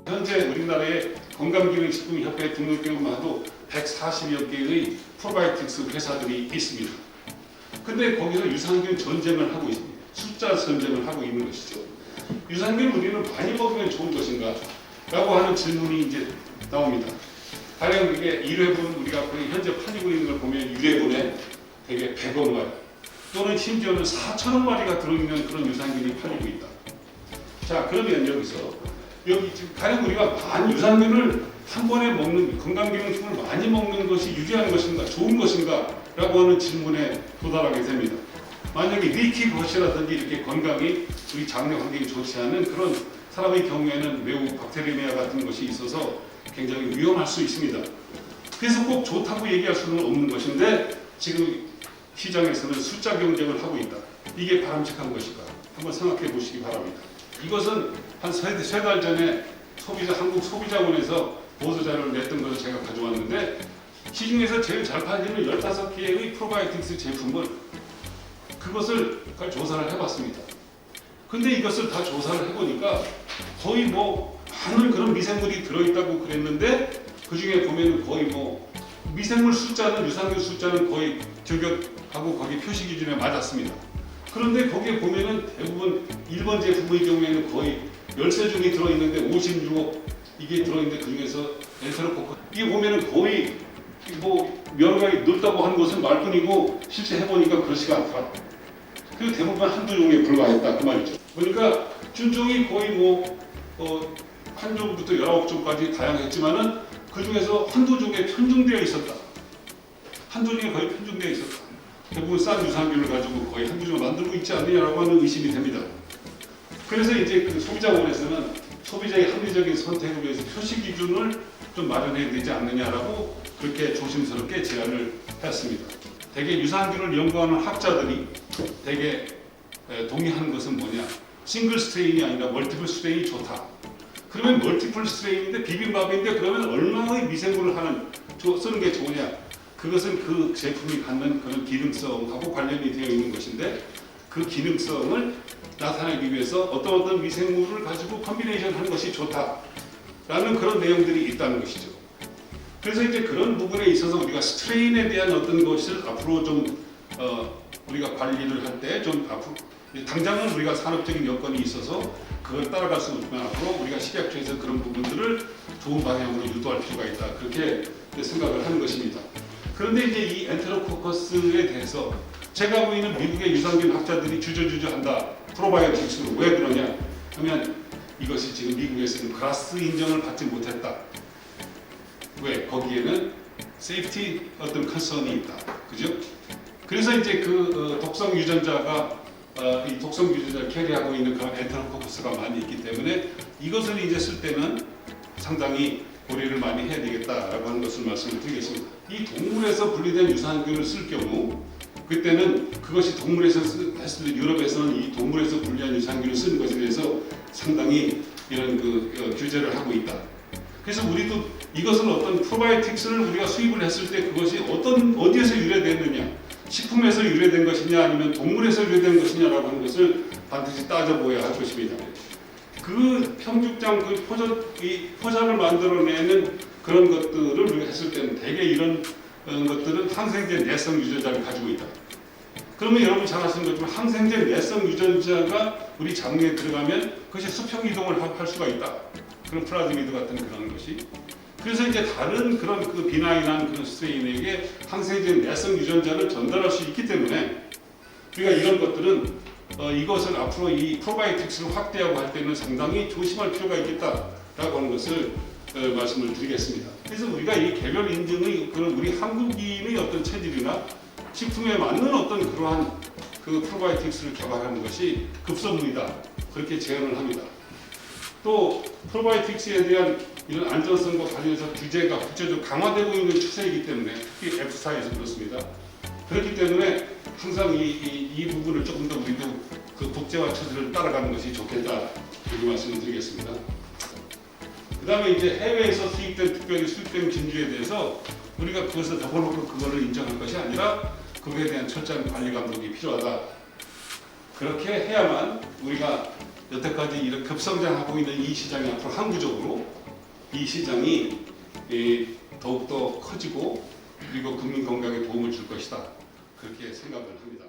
현재 우리나라의 건강기능식품협회 등록경만 해도 140여 개의 프로바이오틱스 회사들이 있습니다. 근데 거기서 유산균 전쟁을 하고 있습니다. 숫자 전쟁을 하고 있는 것이죠. 유산균 우리는 많이 먹으면 좋은 것인가? 라고 하는 질문이 이제 나옵니다. 가령 이게 1회분 우리가 거의 현재 팔리고 있는 걸 보면 1회분에 되게 100억 마리 또는 심지어는 4천억 마리가 들어있는 그런 유산균이 팔리고 있다. 자, 그러면 여기 지금 가령 우리가 많은 유산균을 한 번에 먹는 건강기능식품을 많이 먹는 것이 유리한 것인가, 좋은 것인가 라고 하는 질문에 도달하게 됩니다. 만약에 리키 겉이라든지 이렇게 건강이 우리 장내 환경이 좋지 않은 그런 사람의 경우에는 매우 박테리아 같은 것이 있어서 굉장히 위험할 수 있습니다. 그래서 꼭 좋다고 얘기할 수는 없는 것인데 지금 시장에서는 숫자 경쟁을 하고 있다. 이게 바람직한 것일까? 한번 생각해 보시기 바랍니다. 이것은 한 세 달 전에 한국 소비자원에서 보도자료를 냈던 것을 제가 가져왔는데 시중에서 제일 잘 팔리는 15개의 프로바이오틱스 제품을 그것을 조사를 해봤습니다. 근데 이것을 다 조사를 해보니까 거의 많은 그런 미생물이 들어있다고 그랬는데 그 중에 보면 거의 미생물 숫자는 유산균 숫자는 거의 저격하고 거기 표시 기준에 맞았습니다. 그런데 거기에 보면은 대부분 일본 제품의 경우에는 거의 13종이 들어있는데 56억 이게 들어있는데 그 중에서 엔테로코커 이게 보면은 거의 여러 가지 넓다고 하는 것은 말뿐이고 실제 해보니까 그렇지가 않다. 그리고 대부분 한두 종에 불과했다 그 말이죠. 그러니까菌종이 거의 한 종부터 19종까지 다양했지만은 그 중에서 한두 종에 편중되어 있었다. 한두 종에 거의 편중되어 있었다. 대부분 싼 유산균을 가지고 거의 한두 종을 만들고 있지 않느냐라고 하는 의심이 됩니다. 그래서 이제 그 소비자원에서는 소비자의 합리적인 선택을 위해서 표시 기준을 좀 마련해야 되지 않느냐라고 그렇게 조심스럽게 제안을 했습니다. 대개 유산균을 연구하는 학자들이 대개 동의하는 것은 뭐냐? 싱글 스트레인이 아니라 멀티플 스트레인이 좋다. 그러면 멀티플 스트레인인데 비빔밥인데 그러면 얼마의 미생물을 쓰는 게 좋으냐? 그것은 그 제품이 갖는 그런 기능성하고 관련이 되어 있는 것인데 그 기능성을 나타내기 위해서 어떤 미생물을 가지고 컨비네이션 하는 것이 좋다라는 그런 내용들이 있다는 것이죠. 그래서 이제 그런 부분에 있어서 우리가 스트레인에 대한 어떤 것을 앞으로 좀 우리가 관리를 할 때 좀 앞으로 당장은 우리가 산업적인 여건이 있어서 그걸 따라갈 수 없지만 앞으로 우리가 식약처에서 그런 부분들을 좋은 방향으로 유도할 필요가 있다. 그렇게 생각을 하는 것입니다. 그런데 이제 이 엔테로코커스에 대해서 제가 보이는 미국의 유산균 학자들이 주저주저한다. 프로바이오틱스로 왜 그러냐 하면 이것이 지금 미국에서는 그라스 인정을 받지 못했다. 왜? 거기에는 세이프티 어떤 컨선이 있다. 그죠? 그래서 이제 독성 유전자가 이 독성 유전자를 캐리하고 있는 그런 엔테로코커스가 많이 있기 때문에 이것을 이제 쓸 때는 상당히 고려를 많이 해야 되겠다라고 하는 것을 말씀을 드리겠습니다. 이 동물에서 분리된 유산균을 쓸 경우 그때는 그것이 동물에서 했을 때 유럽에서는 이 동물에서 분리한 유산균을 쓰는 것에 대해서 상당히 이런 규제를 하고 있다. 그래서 우리도 이것은 어떤 프로바이오틱스를 우리가 수입을 했을 때 그것이 어디에서 유래됐느냐, 식품에서 유래된 것이냐 아니면 동물에서 유래된 것이냐라고 하는 것을 반드시 따져보아야 할 것입니다. 그 평죽장 포장을 만들어내는 그런 것들을 우리가 했을 때는 대개 이런 것들은 항생제 내성 유전자를 가지고 있다. 그러면 여러분 잘 아시는 것처럼 항생제 내성 유전자가 우리 장내에 들어가면 그것이 수평 이동을 할 수가 있다. 그런 플라즈미드 같은 그런 것이. 그래서 이제 다른 그런 비나인한 그런 스트레인에게 항생제 내성 유전자를 전달할 수 있기 때문에 우리가 이런 것들은 이것을 앞으로 이 프로바이오틱스를 확대하고 할 때는 상당히 조심할 필요가 있겠다라고 하는 것을 말씀을 드리겠습니다. 그래서 우리가 이 개별 인증의 그런 우리 한국인의 어떤 체질이나 식품에 맞는 어떤 그러한 프로바이오틱스를 개발하는 것이 급선무이다. 그렇게 제안을 합니다. 또 프로바이오틱스에 대한 이런 안전성과 관련해서 규제가 국제적으로 강화되고 있는 추세이기 때문에 특히 F사에서 그렇습니다. 그렇기 때문에 항상 이 부분을 조금 더 우리도 그 국제화 추세를 따라가는 것이 좋겠다 이렇게 말씀을 드리겠습니다. 그 다음에 이제 해외에서 특별히 수입된 진주에 대해서 우리가 그것을 덮어놓고 그거를 인정할 것이 아니라 그거에 대한 철저한 관리 감독이 필요하다. 그렇게 해야만 우리가 여태까지 이렇게 급성장하고 있는 이 시장이 앞으로 항구적으로 이 시장이 더욱더 커지고 그리고 국민 건강에 도움을 줄 것이다. 그렇게 생각을 합니다.